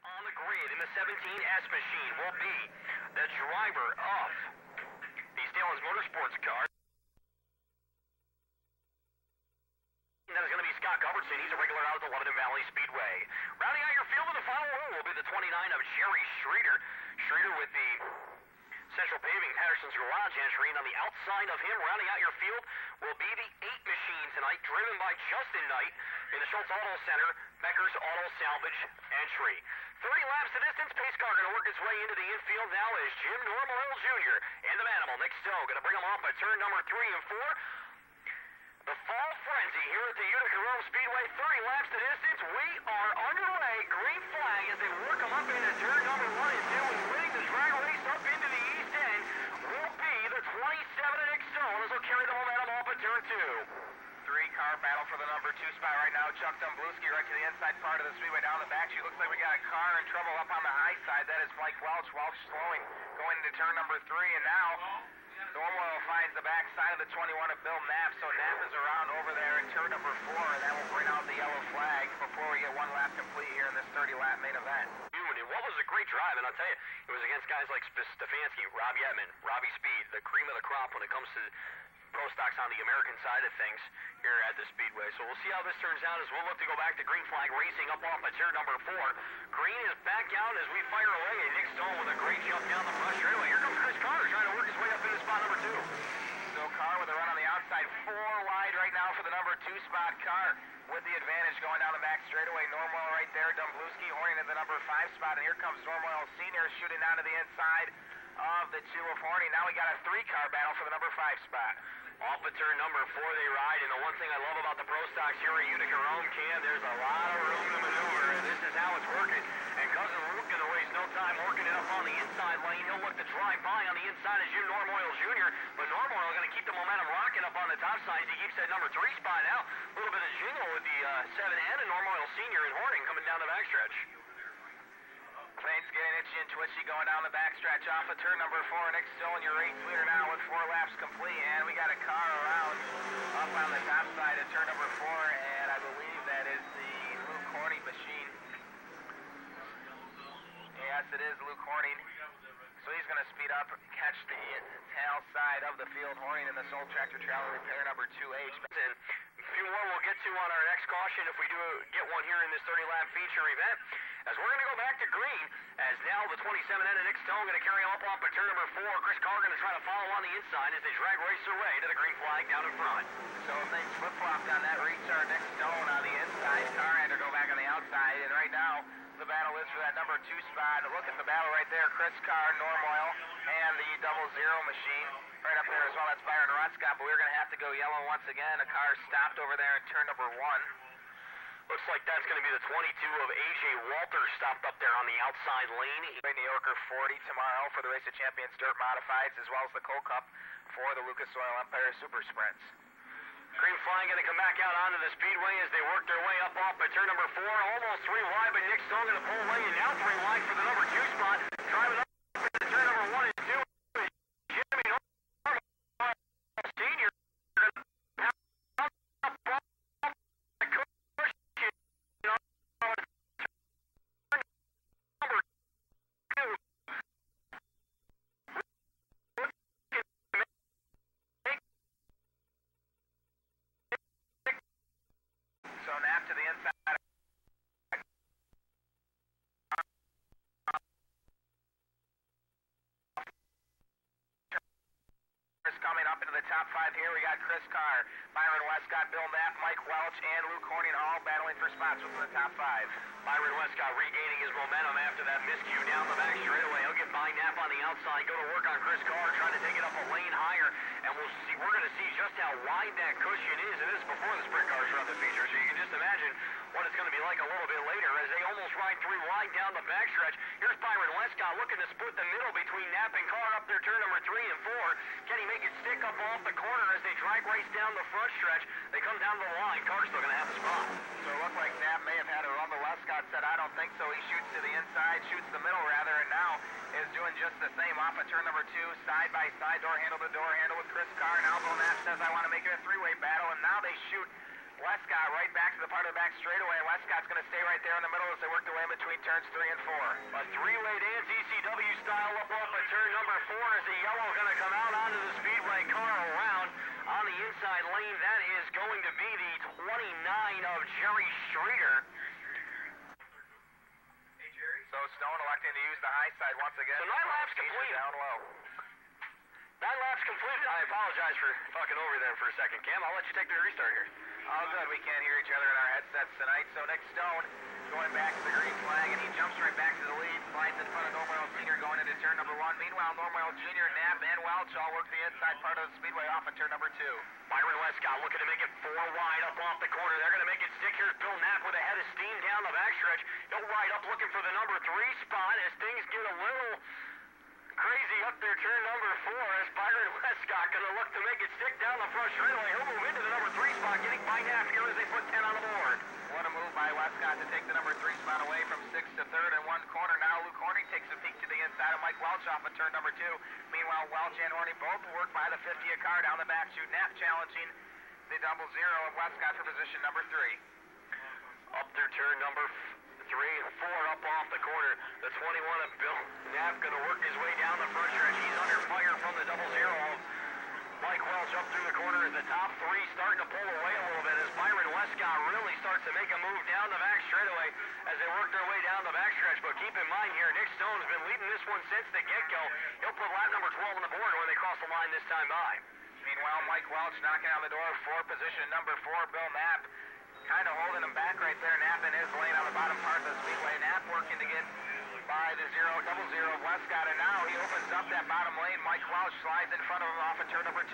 On the grid in the 17S machine will be the driver of the Staelens Motorsports car. That is going to be Govertsen. He's a regular out at the Lebanon Valley Speedway. Rounding out your field in the final row will be the 29 of Jerry Schrader. Schrader with the Central Paving Patterson's Garage entry, and on the outside of him, rounding out your field, will be the 8 machine tonight, driven by Justin Knight in the Schultz Auto Center, Becker's Auto Salvage entry. 30 laps to distance, pace car going to work its way into the infield now is Jim Normoyle Jr. and the Manimal, Nick Stowe, going to bring him off at turn number 3 and 4. The fall frenzy here at the UTICA Speedway, 30 laps to distance. We are underway. Green flag as they work them up into turn number 1 and 2, and winning the drag race up into the east end will be the 27 of Nick Stowe, as will carry the momentum off at turn 2. 3-car battle for the number 2 spot right now. Chuck Dumblewski right to the inside part of the speedway down the back. She looks like we got a car in trouble up on the high side. That is Mike Welch. Welch slowing, going into turn number 3, and now Normoyle finds the back side of the 21 of Bill Knapp, so Knapp is around over there in turn number 4, and that will bring out the yellow flag before we get one lap complete here in this 30-lap main event. And what was a great drive, and I'll tell you, it was against guys like Stefanski, Rob Yetman, Robbie Speed, the cream of the crop when it comes to pro stocks on the American side of things here at the Speedway. So we'll see how this turns out as we'll look to go back to green flag racing up off at turn number 4. Green is back out as we fire away, and Nick Stowe with a great jump down the front straightaway. Here comes Chris Carr trying to work his way up into spot number 2. So Carr with a run on the outside, 4 wide right now for the number 2 spot. Carr with the advantage going down the back straightaway. Normoyle right there, Dumblewski Horning in the number 5 spot, and here comes Normoyle Sr. shooting down to the inside of the 2 of Horning. Now we got a 3-car battle for the number 5 spot. Off at turn number 4 they ride, and the one thing I love about the pro stocks here at Utica Rome, Cam, there's a lot of room to maneuver, and this is how it's working. And Cousin Luke going to waste no time working it up on the inside lane. He'll look to drive by on the inside as Jim Normoyle Jr., but Normoyle going to keep the momentum rocking up on the top side as he keeps that number 3 spot now. A little bit of jingle with the 7 and Normoyle Sr. and Horning coming down the backstretch. Plains getting itchy and twitchy going down the backstretch off of turn number 4. Nick Stowe in your 8th leader now with 4 laps complete, and we got a car around up on the top side of turn number 4, and I believe that is the Luke Horning machine. Yes, it is Luke Horning. So he's going to speed up, catch the tail side of the field. Horning in the Soul Tractor Trailer Repair number 2H. And a few more we'll get to on our next caution if we do get one here in this 30-lap feature event. As we're going to go back to green, as now the 27 and Nick Stowe going to carry off at turn number 4. Chris Carr going to try to follow on the inside as they drag race their way to the green flag down in front. So things flip-flopped on that restart. Nick Stowe on the inside. Carr had to go back on the outside, and right now the battle is for that number 2 spot. Look at the battle right there. Chris Carr, Normoyle, and the 00 machine right up there as well. That's Byron Wescott, but we're going to have to go yellow once again. A car stopped over there in turn number 1. Looks like that's going to be the 22 of A.J. Walters stopped up there on the outside lane. New Yorker 40 tomorrow for the Race of Champions Dirt Modifieds, as well as the Coal Cup for the Lucas Oil Empire Super Sprints. Green flag going to come back out onto the speedway as they work their way up off at turn number 4. Almost 3 wide, but Nick Stowe going to pull away, and now 3 wide for the number 2 spot. Driving up to turn number 1 and 2 is Jimmy Normoyle Sr. To the inside. Coming up into the top 5 here, we got Chris Carr, Byron Wescott, Bill Knapp, Mike Welch, and Luke Horning all battling for spots within the top 5. Byron Wescott regaining his momentum after that miscue down the back straightaway. He'll get by Knapp on the outside, go to work on Chris Carr, trying to take it up a lane higher, and we're going to see just how wide that cushion is. And this is before the sprint cars run the feature, so you can just imagine what it's going to be like a little bit later as they almost ride 3 wide down the backstretch. Here's Byron Wescott looking to split the middle between Knapp and Carr up their turn number 3 and 4. Can he make it stick up off the corner as they drag race down the front stretch? They come down the line. Carr's still going to have a spot. So it looked like Knapp may have had a rumble. Wescott said, I don't think so. He shoots to the inside, shoots the middle rather, and now is doing just the same off of turn number 2, side by side, door handle to door handle with Chris Carr. Now Bill Knapp says, I want to make it a 3-way battle, and now they shoot Wescott right back to the part of the back straightaway. Wescott's going to stay right there in the middle as they work their way in between turns 3 and 4. A three-way dance, ECW style, up off of turn number 4 as the yellow going to come out onto the speedway car around on the inside lane. That is going to be the 29 of Jerry Streeter. So Stone electing to use the high side once again. So 9 laps completed. Down low. 9 laps completed. I apologize for fucking over there for a second, Cam. I'll let you take the restart here. All good. We can't hear each other in our headsets tonight. So Nick Stone going back to the green flag, and he jumps right back to the lead. Slides in front of Normoyle Sr. going into turn number 1. Meanwhile, Normoyle Jr., Knapp, and Welch all work the inside part of the speedway off in turn number 2. Byron Wescott looking to make it 4 wide up off the corner. They're going to make it stick. Here's Bill Knapp with a head of steam down the backstretch. He'll ride up looking for the number 3 spot as things get a little crazy up there, turn number 4, as Byron Wescott going to look to make it stick down the front straightaway. He'll move into the number 3 spot, getting by Knapp here as they put 10 on the board. What a move by Wescott to take the number 3 spot away from 6th to 3rd in one corner. Now Luke Horning takes a peek to the inside of Mike Welch off of turn number 2. Meanwhile, Welch and Ernie both work by the 50 a car down the back chute. Knapp challenging the 00 of Wescott for position number 3. Up through turn number 3 and 4 up off the corner. The 21 of Bill Knapp going to work his way down the front stretch. He's under fire from the 00 of Mike Welch up through the corner as the top 3 starting to pull away a little bit as Byron Wescott really starts to make a move down the back straightaway as they work their way down the backstretch. But keep in mind here, Nick Stone's been leading this one since the get-go. He'll put lap number 12 on the board when they cross the line this time by. Meanwhile, Mike Welch knocking on the door for position number 4, Bill Knapp. Kind of holding him back right there. Knapp in his lane on the bottom part of the speedway. Knapp working to get by the 00 of Wescott, and now he opens up that bottom lane. Mike Welch slides in front of him off of turn number 2.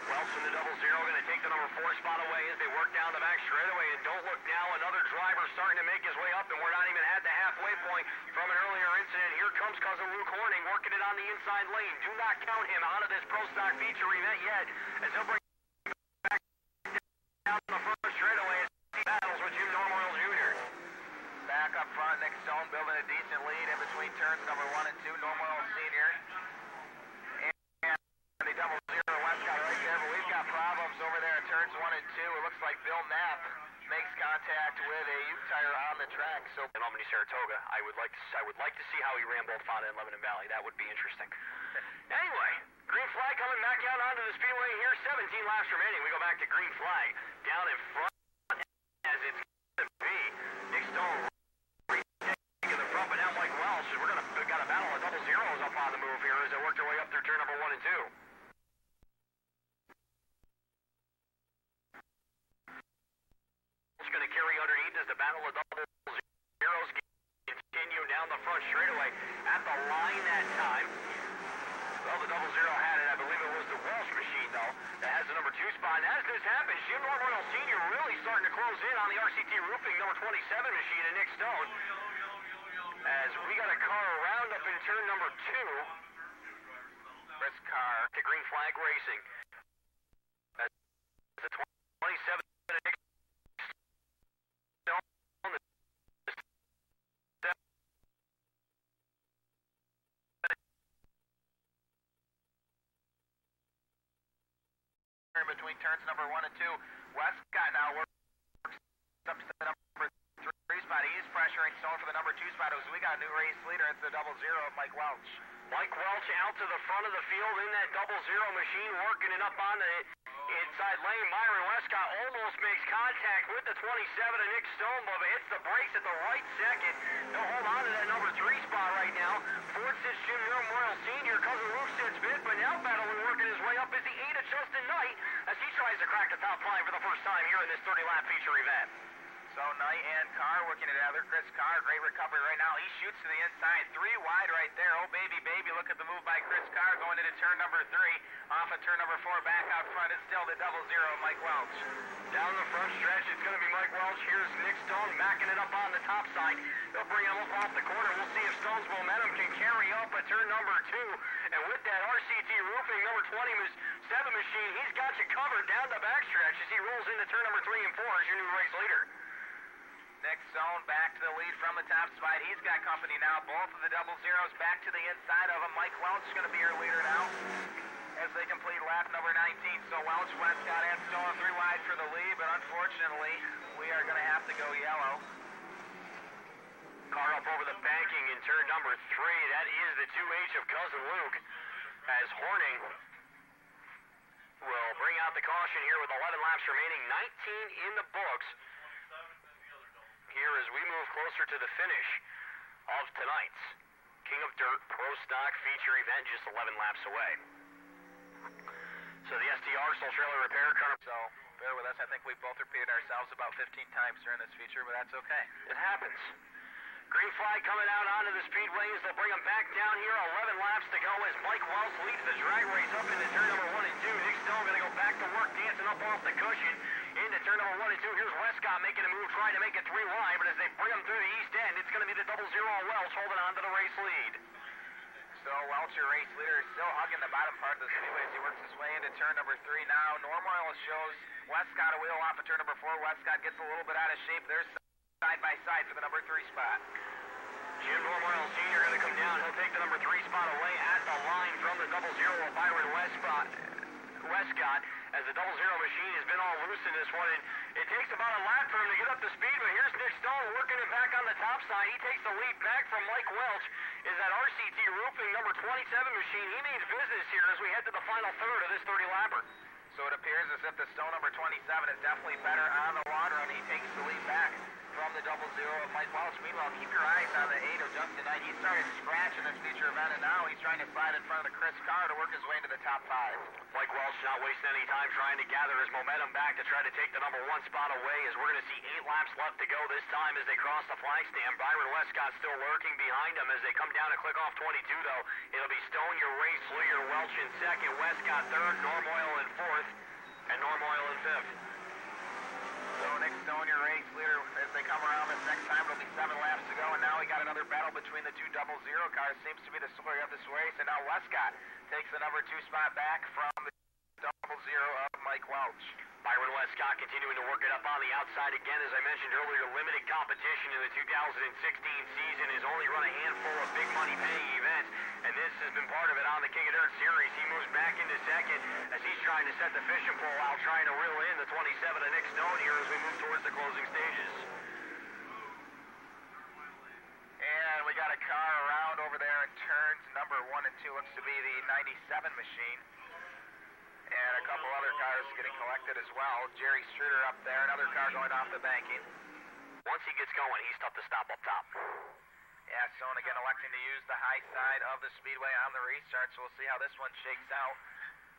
Welch from the 00 going to take the number 4 spot away as they work down the back straightaway. And don't look now, another driver starting to make his way up, and we're not even at the halfway point from an earlier incident. Here comes cousin Luke Horning working it on the inside lane. Do not count him out of this Pro Stock feature event yet, as he'll bring back down the front straightaway as he battles with Jim Normoyle Jr. Back up front, Nick Stone building a decent lead in between turns number 1 and 2. Normoyle Sr. and the 00 Wescott right there, but we've got problems over there in turns 1 and 2. It looks like Bill Knapp makes contact with a U-tire on the track. So in Albany, Saratoga, I would like to see how he ran both Fonda and Lebanon Valley. That would be interesting. Anyway, green flag coming back out onto the speedway here. 17 laps remaining. We go back to green flag down in front as it's going to be Nick Stone taking the front, but now Mike Welch. We've got a battle of 00s up on the move here as they work their way up through turn number 1 and 2. It's going to carry underneath as the battle of 00s continue down the front straightaway at the line that time. Well, the 00 had it. I believe it was the Welch machine, though, that has the number 2 spot. And as this happens, Jim Normoyle Sr. really starting to close in on the RCT Roofing number 27 machine and Nick Stone. As we got a car around up in turn number 2. Chris Carr to green flag racing. As the 27 and Nick Stone. Between turns number 1 and 2, Wescott now works up to the number 3 spot. He's pressuring Stone for the number 2 spot. So we got a new race leader. It's the 00 of Mike Welch. Mike Welch out to the front of the field in that 00 machine, working it up on the inside lane. Byron Wescott almost makes contact with the 27 of Nick Stone, but hits the brakes at the right second. He'll hold on to that number 3 spot right now. Fourth sits Jim Normoyle Sr. Cousin Luke sits fifth, but now battling, working his way up is the 8 of Justin Knight as he tries to crack the top 5 for the first time here in this 30-lap feature event. So Knight and Carr working together. Chris Carr, great recovery right now. He shoots to the inside, 3 wide right there. Oh, baby, look at the move by Chris Carr going into turn number 3. Off of turn number 4, back out front. It's still the 00, Mike Welch. Down the front stretch, it's going to be Mike Welch. Here's Nick Stone backing it up on the top side. They'll bring him up off the corner. We'll see if Stone's momentum can carry up at turn number 2. And with that RCT Roofing number 27 machine, he's got you covered down the backstretch as he rolls into turn number 3 and 4 as your new race leader. Nick Stone back to the lead from the top spot. He's got company now. Both of the 00s back to the inside of him. Mike Welch is going to be your leader now. as they complete lap number 19. So Welch, Wescott, and Stone 3 wide for the lead, but unfortunately, we are going to have to go yellow. Carr up over the banking in turn number 3. That is the 2H of Cousin Luke, as Horning will bring out the caution here with 11 laps remaining, 19 in the books. Here as we move closer to the finish of tonight's King of Dirt Pro Stock feature event, just 11 laps away. So the STR, Soul Trailer Repair, so bear with us. I think we both repeated ourselves about 15 times during this feature, but that's okay. It happens. Green flag coming out onto the speedways. They'll bring them back down here. 11 laps to go as Mike Welch leads the drag race up into turn number 1 and 2. Nick Stone going to go back to work, dancing up off the cushion into turn number 1 and 2. Here's Wescott making a move, trying to make it 3 wide, but as they bring him through the east end, it's going to be the 0-0 on Welch holding on to the race lead. So Welch, your race leader, is still hugging the bottom part of the speedway as he works his way into turn number 3 now. Normoyle shows Wescott a wheel off of turn number 4. Wescott gets a little bit out of shape. There's side by side for the number 3 spot. Jim Normoyle Sr. going to come down. He'll take the number 3 spot away at the line from the 0-0 of Byron Wescott, as the 0-0 machine has been all loose in this one, and it takes about a lap for him to get up to speed, but here's Nick Stone working it back on the top side. He takes the lead back from Mike Welch. Is that RCT Roofing number 27 machine? He means business here as we head to the final third of this 30-lapper. So it appears as if the Stone number 27 is definitely better on the long run. He takes the lead back from the 0-0 of Mike Welch. Meanwhile, keep your eyes on the 8 of Justin Knight. He started scratching this feature event, and now he's trying to slide in front of the Chris Carr to work his way into the top 5. Mike Welch not wasting any time trying to gather his momentum back to try to take the number 1 spot away, as we're going to see 8 laps left to go this time as they cross the flag stand. Byron Wescott still lurking behind them as they come down to click off 22, though. It'll be Stone, your race leader, Welch in 2nd, Wescott 3rd, Normoyle in 4th, and Normoyle in 5th. So Nick Stone, your race leader, as they come around this next time, it'll be 7 laps to go, and now we got another battle between the 2 0-0 cars. Seems to be the story of this race, and now Wescott takes the number 2 spot back from the 0-0 of Mike Welch. Byron Wescott continuing to work it up on the outside again. As I mentioned earlier, limited competition in the 2016 season. Has only run a handful of big money paying events, and this has been part of it on the King of Dirt Series. He moves back into 2nd as he's trying to set the fishing pole out, trying to reel in the 27 of Nick Stone here as we move towards the closing stages. And we got a car around over there in turns number 1 and 2. Looks to be the 97 machine. And a couple other cars getting collected as well. Jerry Struder up there, another car going off the banking. Once he gets going, he's tough to stop up top. Yeah, Stone again electing to use the high side of the speedway on the restart, so we'll see how this one shakes out.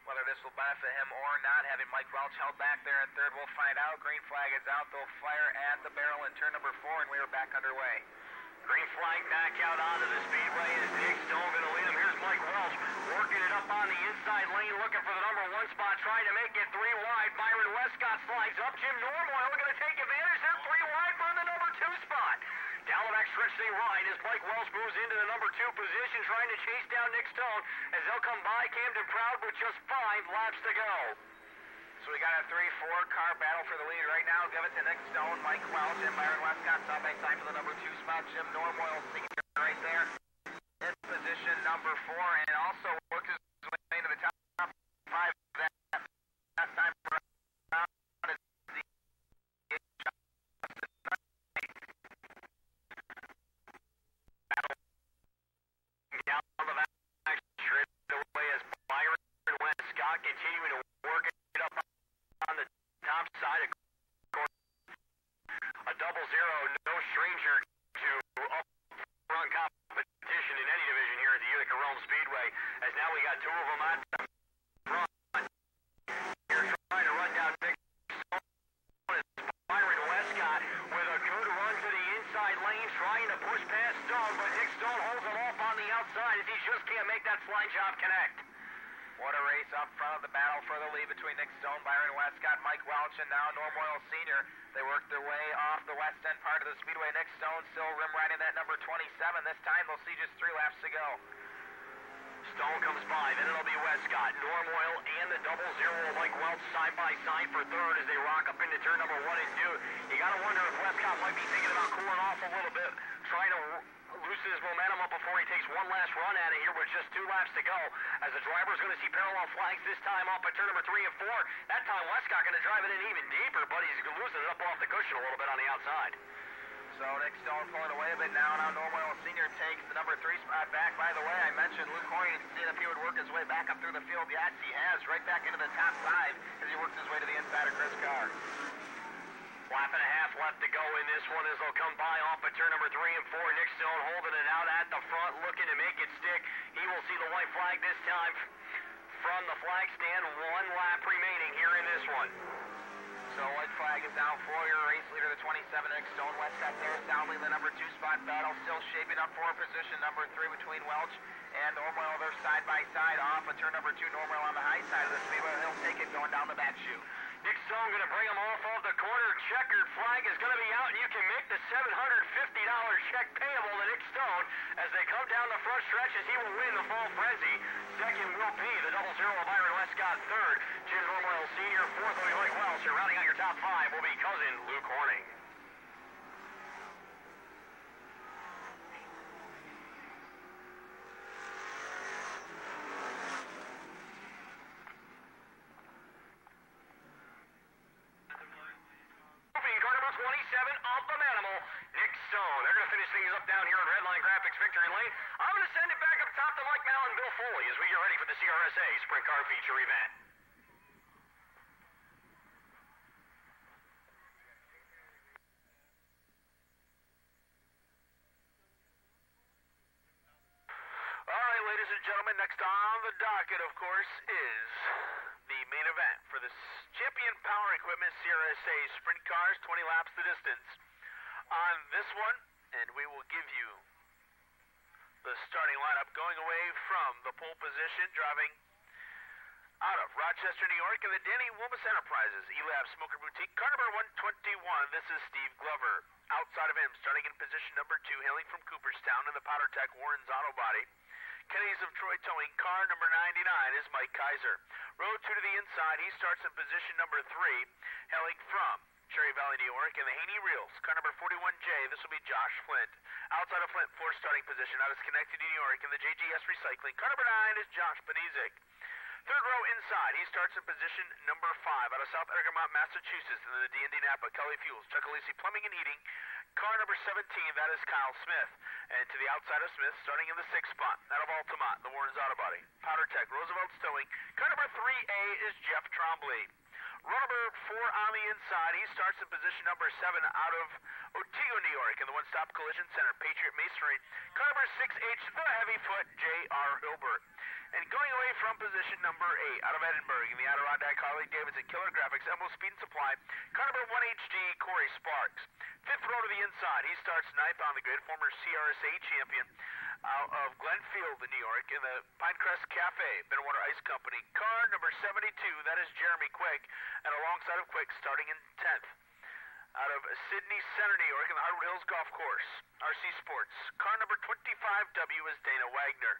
Whether this will benefit him or not, having Mike Welch held back there in 3rd, we'll find out. Green flag is out. They'll fire at the barrel in turn number 4, and we are back underway. Green flag back out onto the speedway as Nick Stone going to lead him. Here's Mike Welch working it up on the inside lane, looking for the number 1 spot, trying to make it 3 wide. Byron Wescott slides up. Jim Normoyle going to take advantage there, 3 wide for the number 2 spot. Down the back stretch they ride as Mike Welch moves into the number 2 position, trying to chase down Nick Stone as they'll come by Camden Proud with just 5 laps to go. So we got a 3-4 car battle for the lead right now. Govertsen, Nick Stone, Mike Welch, and Byron Wescott side by side for the number 2 spot. Jim Normoyle Sr. right there in position number 4, and also works his way into the top 5 that last time around. Down the back straight away as Byron Wescott continuing to work it up on the top side. Of course, a 0-0, no stranger to up-front competition in any division here at the Utica Speedway, as now we got 2 of them at the front. Here trying to run down Nick Stone is Byron Wescott with a good run to the inside lane, trying to push past Stone, but Nick Stone holds him off on the outside as he just can't make that slide job connect. What a race up front of the battle for the lead between Nick Stone, Byron Wescott, Mike Welch, and now Normoyle Sr. They work their way off the west end part of the speedway. Nick Stone still rim riding that number 27. This time they'll see just 3 laps to go. Stone comes by, then it'll be Wescott, Normoyle, and the 0-0 of Mike Welch side by side for 3rd as they rock up into turn number 1 and 2. You gotta wonder if Wescott might be thinking about cooling off a little bit, trying to boosting his momentum up before he takes one last run at it here with just 2 laps to go. As the driver's going to see parallel flags this time off at turn number 3 and 4. That time Wescott going to drive it in even deeper, but he's losing it up off the cushion a little bit on the outside. So Nick Stone pulling away a bit now. Now Normoyle Sr. takes the number 3 spot back. By the way, I mentioned Luke Horny to see if he would work his way back up through the field. Yes, he has. Right back into the top 5 as he works his way to the inside of Chris Carr. Lap and a half left to go in this one as they'll come by off at turn number 3 and 4. Nick Stone holding it out at the front, looking to make it stick. He will see the white flag this time from the flag stand. 1 lap remaining here in this one. So white flag is down for your race leader, the 27, Nick Stone. Wescott there, soundly the number 2 spot battle, still shaping up for position number 3 between Welch and Normoyle. They're side by side off at turn number 2. Normoyle on the high side of the speedway. He'll take it going down the back chute. Nick Stone going to bring him off of the corner. Checkered flag is going to be out, and you can make the $750 check payable to Nick Stone as they come down the front stretch as he will win the Fall Frenzy. Second will be the 00 of Byron Wescott. Third, Jim Normoyle Sr. Fourth will be Mike Welch. And rounding out your top 5 will be cousin Luke Horning. Of the Manimal, Nick Stone. They're going to finish things up down here in Redline Graphics Victory Lane. I'm going to send it back up top to Mike Mallon and Bill Foley as we get ready for the CRSA Sprint Car Feature event. All right, ladies and gentlemen, next on the docket, of course, is the main event for the Champion Power Equipment CRSA Sprint Cars, 20 laps the distance. On this one, and we will give you the starting lineup going away from the pole position, driving out of Rochester, New York, in the Danny Wilmus Enterprises E-Lab Smoker Boutique, car number 121. This is Steve Glover. Outside of him, starting in position number 2, hailing from Cooperstown in the Powder Tech Warren's Auto Body, Kenny's of Troy Towing, car number 99 is Mike Kaiser. Row 2 to the inside, he starts in position number 3, hailing from Cherry Valley, New York, and the Haney Reels, car number 41J, this will be Josh Flint. Outside of Flint, 4 starting position, out of Schenectady, New York, in the JGS Recycling, car number 9 is Josh Panizik. Third row inside, he starts in position number 5, out of South Egremont, Massachusetts, in the D&D Napa, Kelly Fuels, Chuckalisi Plumbing and Heating, car number 17, that is Kyle Smith. And to the outside of Smith, starting in the 6th spot, out of Altamont, the Warren's Auto Body, Powder Tech, Roosevelt's Towing, car number 3A is Jeff Trombley. Row number 4 on the inside, he starts in position number 7 out of Otsego, New York, in the One Stop Collision Center, Patriot Masonry, car number 6H, the Heavyfoot, J.R. Hilbert. And going away from position number 8 out of Edinburgh in the Adirondack Harley Davidson Killer Graphics Emerald Speed and Supply, car number 1HD, Corey Sparks. 5th row to the inside, he starts 9th on the grid, former CRSA champion out of Glenfield in New York in the Pinecrest Cafe, Benwater Ice Company, car number 72, that is Jeremy Quick, and alongside of Quick starting in 10th. Out of Sydney Center, New York in the Hardwood Hills Golf Course, RC Sports, car number 25W is Dana Wagner.